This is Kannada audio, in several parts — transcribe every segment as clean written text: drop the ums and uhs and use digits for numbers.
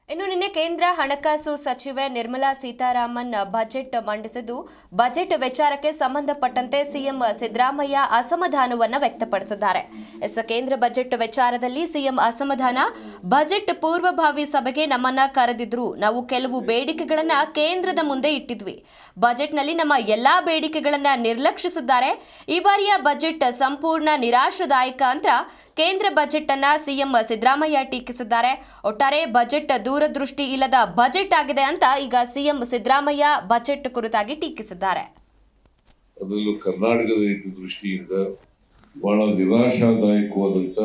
ಇನ್ನು ನಿನ್ನೆ ಕೇಂದ್ರ ಹಣಕಾಸು ಸಚಿವೆ ನಿರ್ಮಲಾ ಸೀತಾರಾಮನ್ ಬಜೆಟ್ ಮಂಡಿಸಿದ್ದು, ಬಜೆಟ್ ವಿಚಾರಕ್ಕೆ ಸಂಬಂಧಪಟ್ಟಂತೆ ಸಿಎಂ ಸಿದ್ದರಾಮಯ್ಯ ಅಸಮಾಧಾನವನ್ನು ವ್ಯಕ್ತಪಡಿಸಿದ್ದಾರೆ. ಕೇಂದ್ರ ಬಜೆಟ್ ವಿಚಾರದಲ್ಲಿ ಸಿಎಂ ಅಸಮಾಧಾನ. ಬಜೆಟ್ ಪೂರ್ವಭಾವಿ ಸಭೆಗೆ ನಮ್ಮನ್ನ ಕರೆದಿದ್ರು. ನಾವು ಕೆಲವು ಬೇಡಿಕೆಗಳನ್ನ ಕೇಂದ್ರದ ಮುಂದೆ ಇಟ್ಟಿದ್ವಿ. ಬಜೆಟ್ನಲ್ಲಿ ನಮ್ಮ ಎಲ್ಲಾ ಬೇಡಿಕೆಗಳನ್ನ ನಿರ್ಲಕ್ಷಿಸಿದ್ದಾರೆ. ಈ ಬಾರಿಯ ಬಜೆಟ್ ಸಂಪೂರ್ಣ ನಿರಾಶಾದಾಯಕ ಅಂತ ಕೇಂದ್ರ ಬಜೆಟ್ ಅನ್ನ ಸಿಎಂ ಸಿದ್ದರಾಮಯ್ಯ ಟೀಕಿಸಿದ್ದಾರೆ. ಒಟ್ಟಾರೆ ಬಜೆಟ್ ದೂರದೃಷ್ಟಿ ಇಲ್ಲದ ಬಜೆಟ್ ಆಗಿದೆ ಅಂತ ಈಗ ಸಿಎಂ ಸಿದ್ದರಾಮಯ್ಯ ಬಜೆಟ್ ಕುರಿತಾಗಿ ಟೀಕಿಸಿದ್ದಾರೆ. ಅದರಲ್ಲೂ ಕರ್ನಾಟಕದ ದೃಷ್ಟಿಯಿಂದ ಬಹಳ ನಿರಾಶಾದಾಯಕವಾದಂತ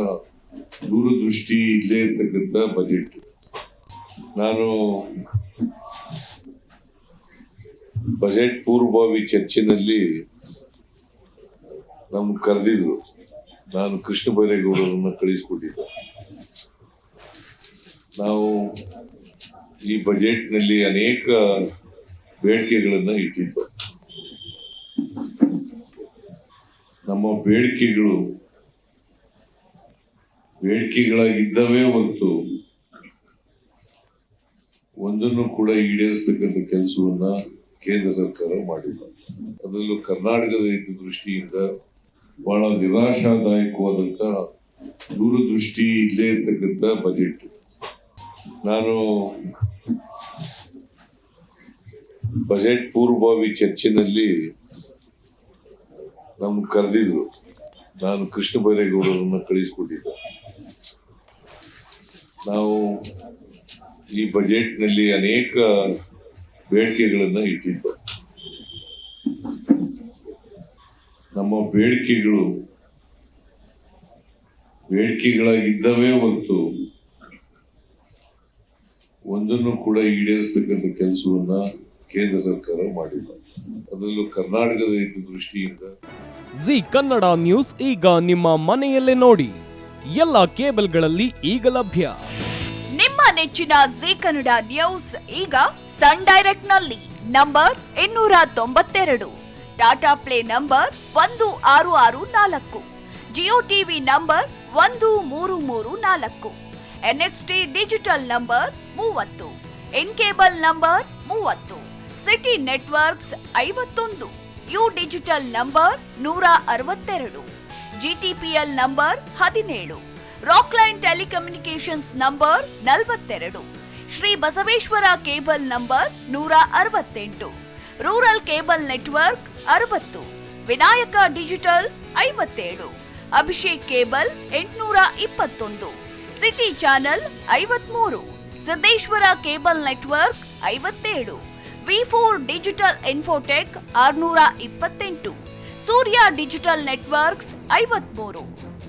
ದೂರದೃಷ್ಟಿ ಇಲ್ಲೇ ಇರ್ತಕ್ಕಂಥ ಬಜೆಟ್. ನಾನು ಬಜೆಟ್ ಪೂರ್ವಭಾವಿ ಚರ್ಚೆನಲ್ಲಿ ನಮ್ಗೆ ಕರೆದಿದ್ರು. ನಾನು ಕೃಷ್ಣ ಬೈರೇಗೌಡರನ್ನ ಕಳಿಸಿಕೊಟ್ಟಿದ್ದೆ. ನಾವು ಈ ಬಜೆಟ್ನಲ್ಲಿ ಅನೇಕ ಬೇಡಿಕೆಗಳನ್ನ ಇಟ್ಟಿದ್ದೆ. ನಮ್ಮ ಬೇಡಿಕೆಗಳಾಗಿದ್ದವೇ ಹೊರತು ಒಂದನ್ನು ಕೂಡ ಈಡೇರಿಸತಕ್ಕಂಥ ಕೆಲಸವನ್ನ ಕೇಂದ್ರ ಸರ್ಕಾರ ಮಾಡಿಲ್ಲ. ಅದರಲ್ಲೂ ಕರ್ನಾಟಕದ ದೃಷ್ಟಿಯಿಂದ ಬಹಳ ನಿರಾಶಾದಾಯಕವಾದಂತ ದೂರದೃಷ್ಟಿ ಇಲ್ಲೇ ಇರ್ತಕ್ಕಂಥ ಬಜೆಟ್. ನಾನು ಬಜೆಟ್ ಪೂರ್ವಭಾವಿ ಚರ್ಚೆನಲ್ಲಿ ನಮ್ಗೆ ಕರೆದಿದ್ರು. ನಾನು ಕೃಷ್ಣ ಬೈರೇಗೌಡರನ್ನ ಕಳಿಸಿಕೊಟ್ಟಿದ್ದೆ. ನಾವು ಈ ಬಜೆಟ್ನಲ್ಲಿ ಅನೇಕ ಬೇಡಿಕೆಗಳನ್ನ ಇಟ್ಟಿದ್ದೆ. ನಮ್ಮ ಬೇಡಿಕೆಗಳಾಗಿದ್ದವೇ ಹೊರತು ಒಂದನ್ನು ಕೂಡ ಈಡೇರಿಸತಕ್ಕಂಥ ಕೆಲಸವನ್ನ ಕೇಂದ್ರ ಸರ್ಕಾರ ಮಾಡಿಲ್ಲ. ಅದರಲ್ಲೂ ಕರ್ನಾಟಕದ ದೃಷ್ಟಿಯಿಂದ ಜಿ ಕನ್ನಡ ನ್ಯೂಸ್ ಈಗ ನಿಮ್ಮ ಮನೆಯಲ್ಲೇ ನೋಡಿ. ಎಲ್ಲ ಕೇಬಲ್ಗಳಲ್ಲಿ ಈಗ ಲಭ್ಯ. ನಿಮ್ಮ ನೆಚ್ಚಿನ ಜಿ ಕನ್ನಡ ನ್ಯೂಸ್ ಈಗ ಸನ್ ಡೈರೆಕ್ಟ್ ನಲ್ಲಿ number 292, Tata play number 1664, Jio TV number 1334, NXT digital number 30, in cable number 30, city networks 51, U digital number 162, GTPL number 17, Rockline telecommunications number 42, Shri Basaveshwara cable number 168, rural cable network 60, Vinayaka digital 57, Abhishek cable 821, city channel 53, Siddeshwara cable network 57, V4 digital Infotech 628, Surya digital networks 53,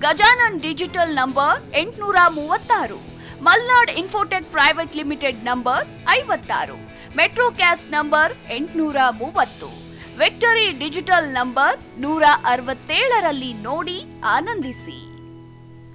Gajanan digital number 836, Malnad Infotech private limited number 56, metro cast number 830, victory digital number 167ರಲ್ಲಿ ನೋಡಿ ಆನಂದಿಸಿ.